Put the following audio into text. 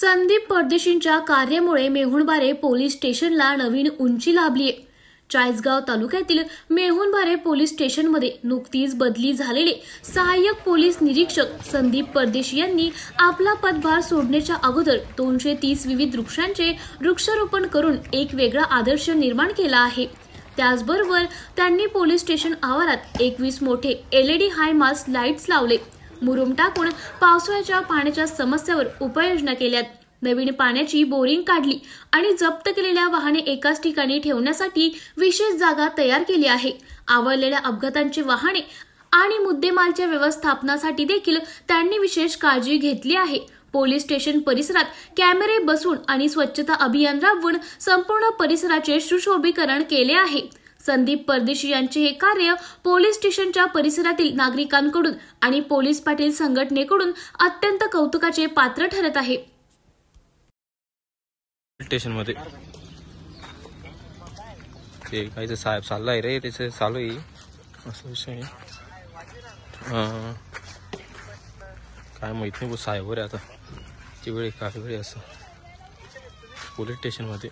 संदीप परदेशींच्या कार्यामुळे मेहुणबारे पोलीस स्टेशनला नवीन उंची लाभली आहे। चाळीसगाव तालुक्यातील मेहुणबारे पोलीस स्टेशनमध्ये नुकतीच बदली झालेले सहाय्यक पोलीस निरीक्षक संदीप परदेशी यांनी आपला पदभार सोडण्याच्या अगोदर 230 विविध वृक्षांचे वृक्षारोपण करून एक वेगळा आदर्श निर्माण केला आहे। त्याचबरोबर त्यांनी पोलीस स्टेशन आवारात 21 मोठे LED हाय मास्ट लाईट्स लावले, मुरुम टाकून पावसाळ्याच्या पाण्याच्या समस्येवर उपाययोजना केल्यात, नवीन पाण्याची बोरिंग काढली आणि जप्त केलेल्या वाहने एकाच ठिकाणी ठेवण्यासाठी विशेष जागा तयार केली आहे। आवडलेल्या अपघातांची वाहने आणि मुद्देमालच्या व्यवस्थापनासाठी देखील त्यांनी विशेष काळजी घेतली आहे। पोलीस स्टेशन परिसरात कॅमेरे बसवून आणि स्वच्छता अभियान राबवून संपूर्ण परिसराचे सुशोभीकरण केले आहे। संदीप परदेशी यांचे हे कार्य पोलीस स्टेशनच्या परिसरातील नागरिकांकडून आणि पोलीस पाटील संघटनेकडून अत्यंत कौतुकाचे पात्र ठरत आहे। स्टेशन मध्ये ते काहीतरी साहेब चाललाय रे, त्याचं चालू आहे असं विषय। काय माहित नाही साहेब रे, आता ती वेळ काय वेळ असं पोलीस स्टेशन मध्ये।